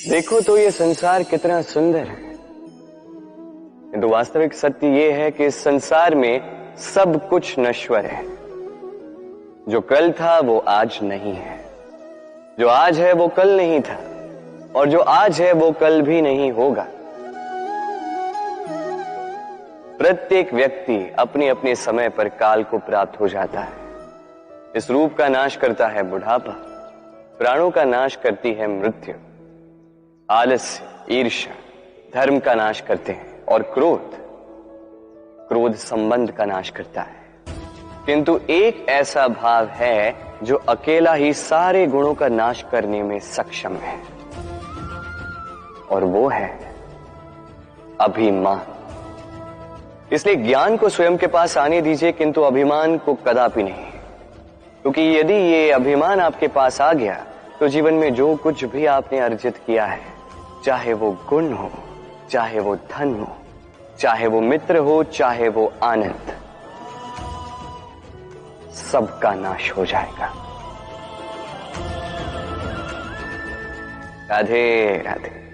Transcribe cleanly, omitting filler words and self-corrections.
देखो तो ये संसार कितना सुंदर है, किंतु वास्तविक सत्य ये है कि इस संसार में सब कुछ नश्वर है। जो कल था वो आज नहीं है, जो आज है वो कल नहीं था, और जो आज है वो कल भी नहीं होगा। प्रत्येक व्यक्ति अपने अपने समय पर काल को प्राप्त हो जाता है। इस रूप का नाश करता है बुढ़ापा, प्राणों का नाश करती है मृत्यु, आलस्य, ईर्ष्या धर्म का नाश करते हैं, और क्रोध संबंध का नाश करता है। किंतु एक ऐसा भाव है जो अकेला ही सारे गुणों का नाश करने में सक्षम है, और वो है अभिमान। इसलिए ज्ञान को स्वयं के पास आने दीजिए, किंतु अभिमान को कदापि नहीं, क्योंकि यदि ये अभिमान आपके पास आ गया तो जीवन में जो कुछ भी आपने अर्जित किया है, चाहे वो गुण हो, चाहे वो धन हो, चाहे वो मित्र हो, चाहे वो आनंद, सबका नाश हो जाएगा। राधे राधे।